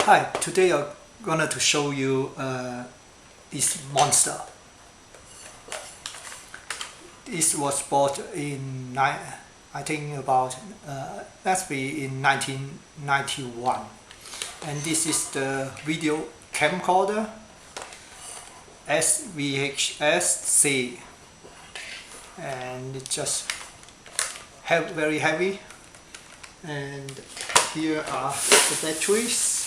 Hi, today I'm going to show you this monster. This was bought in, I think about, let's be in 1991. And this is the video camcorder SVHS-C. And it's just very heavy. And here are the batteries.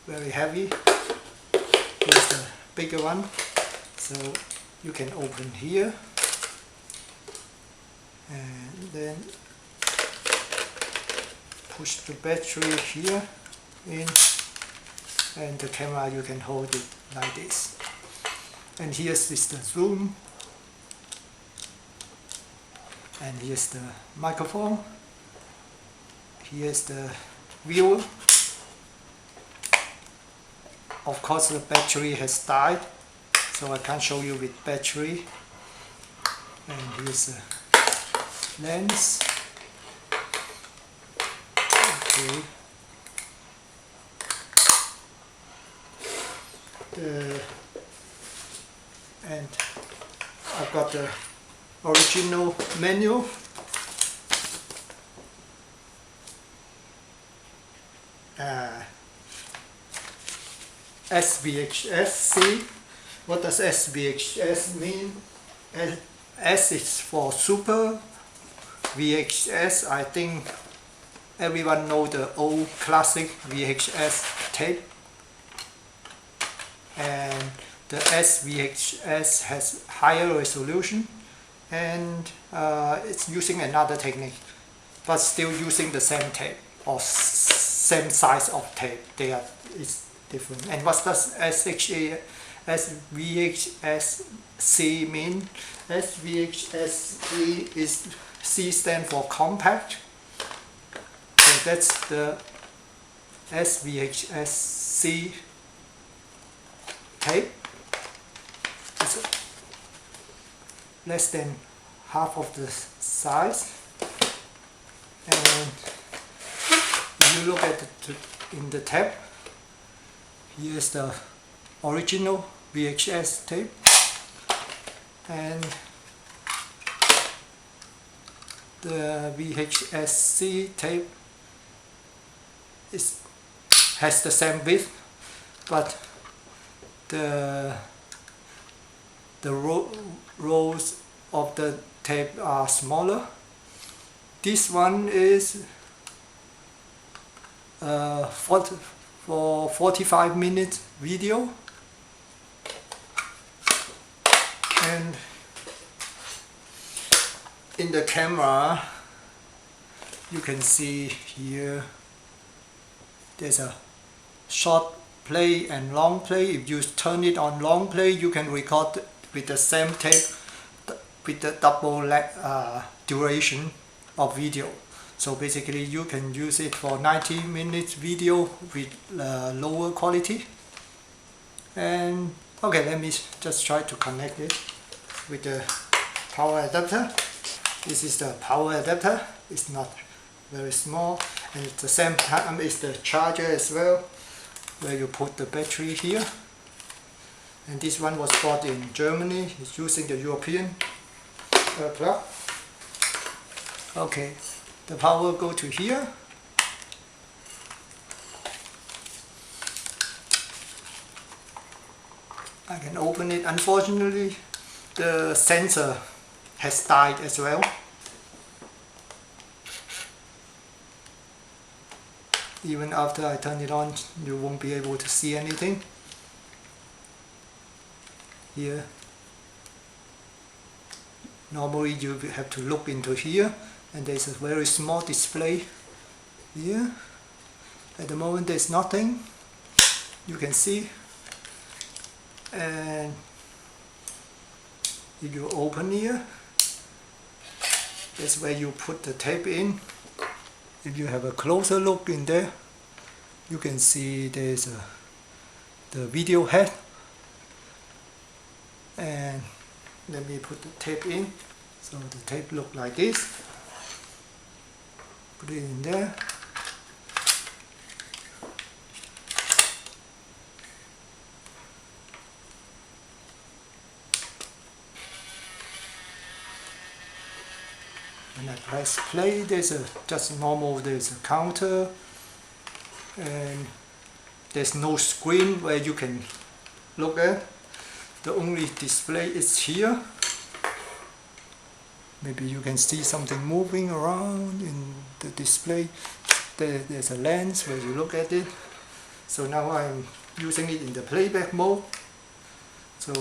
Very heavy. Here's the bigger one, so you can open here and then push the battery here in, and the camera you can hold it like this. And here's the zoom, and here's the microphone. Here's the viewer. Of course the battery has died, so I can't show you with battery. And here's the lens. Okay. And I've got the original manual. SVHS-C. What does SVHS mean? S is for super. VHS, I think everyone knows the old classic VHS tape. And the SVHS has higher resolution, and it's using another technique, but still using the same tape or same size of tape. It's different. And what does SVHS-C mean? SVHS-C is C stands for compact. So that's the SVHS-C tape. It's less than half of the size. And if you look at in the tape, here's the original VHS tape, and the VHS-C tape has the same width, but the rolls of the tape are smaller. This one is for 45 minutes video, and in the camera you can see here there's a short play and long play. If you turn it on long play, you can record with the same tape with the double duration of video. So basically you can use it for 90 minutes video with lower quality. And okay, let me just try to connect it with the power adapter. This is the power adapter. It's not very small, and at the same time it's the charger as well, where you put the battery here. And this one was bought in Germany. It's using the European plug. Okay. The power go to here. I can open it. Unfortunately, the sensor has died as well. Even after I turn it on, you won't be able to see anything. Here, normally you have to look into here. And there's a very small display here. At the moment there's nothing you can see. And if you open here, that's where you put the tape in. If you have a closer look in there, you can see there's the video head. And let me put the tape in. So the tape look like this. Put it in there. When I press play, there's just normal, there's a counter, and there's no screen where you can look at. The only display is here. Maybe you can see something moving around in the display. There's a lens where you look at it. So now I'm using it in the playback mode. So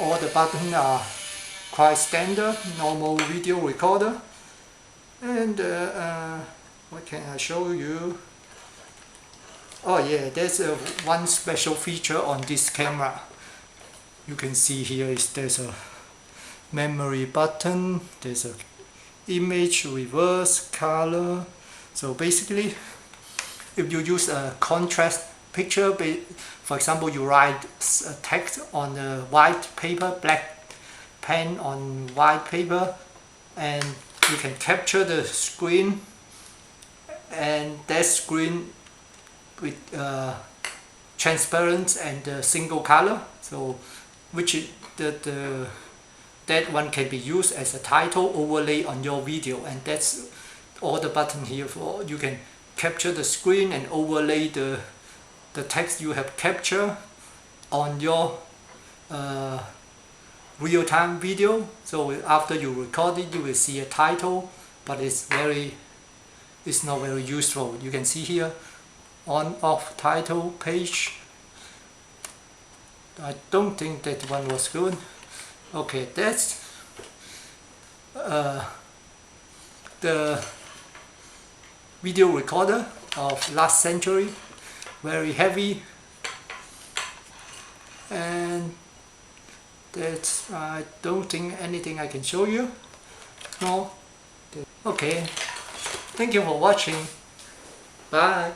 all the buttons are quite standard, normal video recorder. And what can I show you? Oh yeah, there's one special feature on this camera. You can see here there's a memory button, there's a image, reverse, color. So basically, if you use a contrast picture, for example, you write a text on a white paper, black pen on white paper, and you can capture the screen, and that screen with transparent and single color. So which that one can be used as a title overlay on your video, and that's all the button here for. You can capture the screen and overlay the text you have captured on your real-time video. So after you record it, you will see a title, but it's not very useful. You can see here on-off title page. I don't think that one was good. Okay, that's the video recorder of last century, very heavy, and that's, I don't think anything I can show you. No. Okay, thank you for watching. Bye.